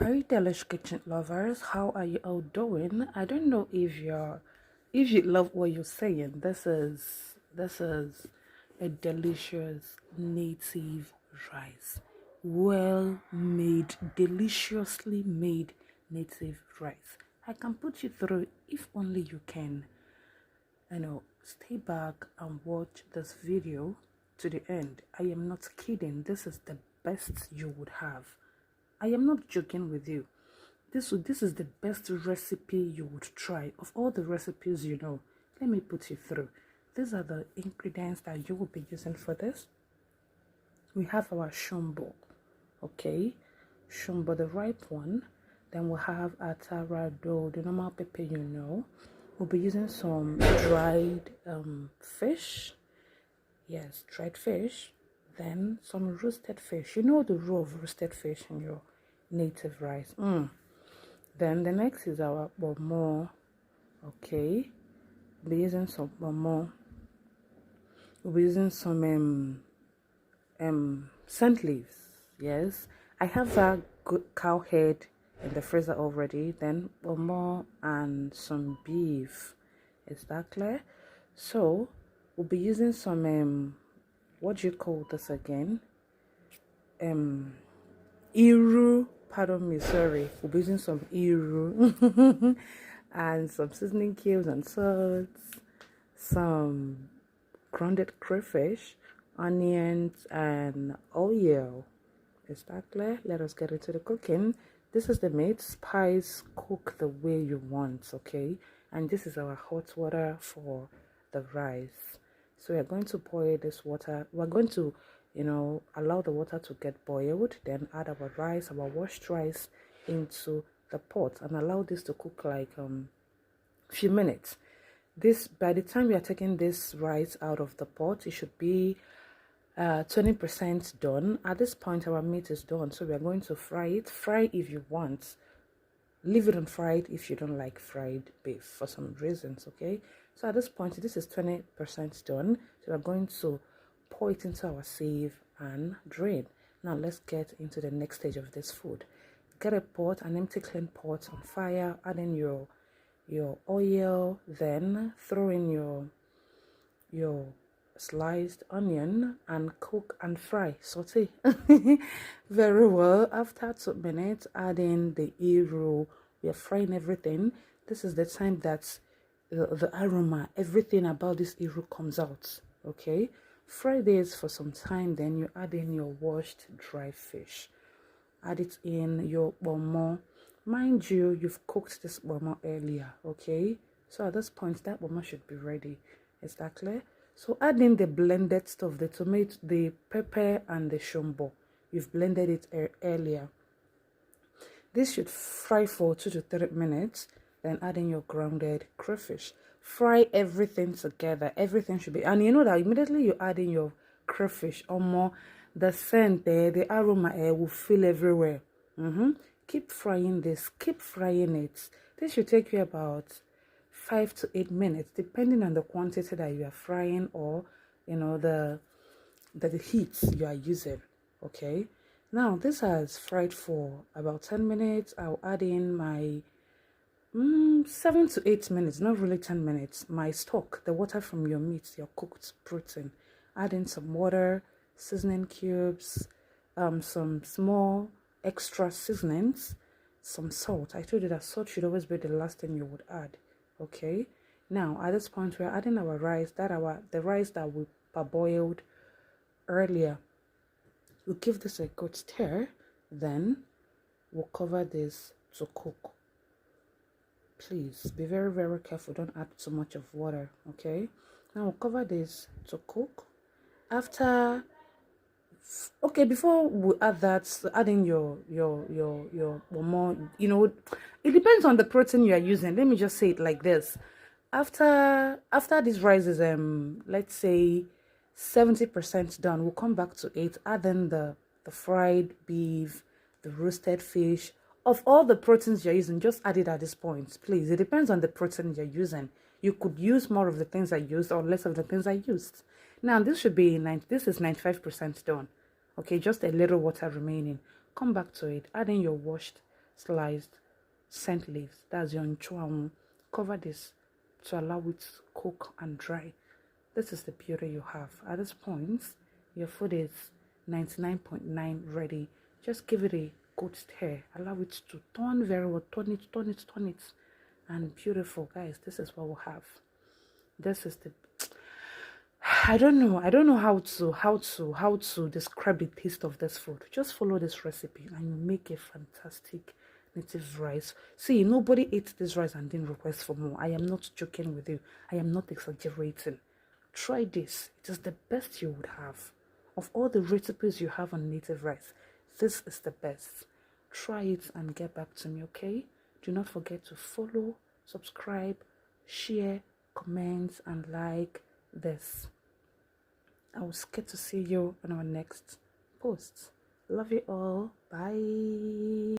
Hey delish kitchen lovers, how are you all doing? I don't know if you love what you're saying. This is a delicious native rice. Well made, deliciously made native rice. I can put you through if only you can. Stay back and watch this video to the end. I am not kidding. This is the best you would have. I am not joking with you. This is the best recipe you would try of all the recipes you know. Let me put you through. These are the ingredients that you will be using for this. We have our shombo, okay, shombo the ripe one. Then we'll have atarado, the normal pepper you know. We'll be using some dried fish. Yes, dried fish. Then some roasted fish. You know the roe of roasted fish in your native rice. Then the next is our bonnet. Okay, we'll be using some bonnet. We'll be using some scent leaves. Yes, I have that good cow head in the freezer already. Then bonnet and some beef. Is that clear? So we'll be using some what do you call this again? Iru, pardon me, sorry. We'll be using some iru and some seasoning cubes and salts, some grounded crayfish, onions, and oil. Is that clear? Let us get into the cooking. This is the meat. Spice, cook the way you want, okay? And this is our hot water for the rice. So we're going to boil this water. We're going to, allow the water to get boiled. Then add our rice, our washed rice, into the pot and allow this to cook like few minutes. This, by the time we are taking this rice out of the pot, it should be 20% done. At this point, our meat is done, so we are going to fry it. Fry if you want. Leave it unfried if you don't like fried beef for some reasons, okay? So at this point, this is 20% done. So we're going to pour it into our sieve and drain. Now let's get into the next stage of this food. Get a pot, an empty clean pot on fire. Add in your oil. Then throw in your sliced onion and cook and fry, saute very well. After 2 minutes, add in the iru. We are frying everything. This is the time that the aroma, everything about this iru comes out, okay? Fry this for some time. Then you add in your washed dry fish. Add it in your bonnet. Mind you, you've cooked this bonnet earlier, okay? So at this point, that bonnet should be ready. Is that clear? So add in the blended stuff, the tomato, the pepper, and the shombo. You've blended it earlier. This should fry for 2 to 3 minutes. Then add in your grounded crayfish. Fry everything together. Everything should be, and you know that immediately you add in your crayfish or more, the scent there, the aroma will fill everywhere. Keep frying this. Keep frying it. This should take you about 5 to 8 minutes, depending on the quantity that you are frying or the heat you are using. Okay, now this has fried for about 10 minutes. I'll add in my 7 to 8 minutes, not really 10 minutes, my stock, the water from your meat, your cooked protein. Add in some water, seasoning cubes, some small extra seasonings, some salt. I told you that salt should always be the last thing you would add. Okay, now at this point we're adding our rice, the rice that we parboiled earlier. We'll give this a good stir, then we'll cover this to cook. Please be very, very careful, don't add too much of water. Okay, now we'll cover this to cook. Before we add that, add in your more, it depends on the protein you are using. Let me just say it like this. After this rice is let's say 70% done, we'll come back to it. Add in the fried beef, the roasted fish. Of all the proteins you're using, just add it at this point, please. It depends on the protein you're using. You could use more of the things I used or less of the things I used. Now this should be this is 95% done. Okay, just a little water remaining. Come back to it. Add in your washed sliced scent leaves. That's your nchuamu. Cover this to allow it to cook and dry. This is the beauty you have. At this point, your food is 99.9 ready. Just give it a good stir. Allow it to turn very well. Turn it. And beautiful, guys. This is what we have. This is the I don't know how to describe the taste of this food. Just follow this recipe and you make a fantastic native rice. See, nobody ate this rice and didn't request for more. I am not joking with you. I am not exaggerating. Try this. It is the best you would have. Of all the recipes you have on native rice, this is the best. Try it and get back to me, okay? Do not forget to follow, subscribe, share, comment, and like this. I was scared to see you on our next post. Love you all. Bye.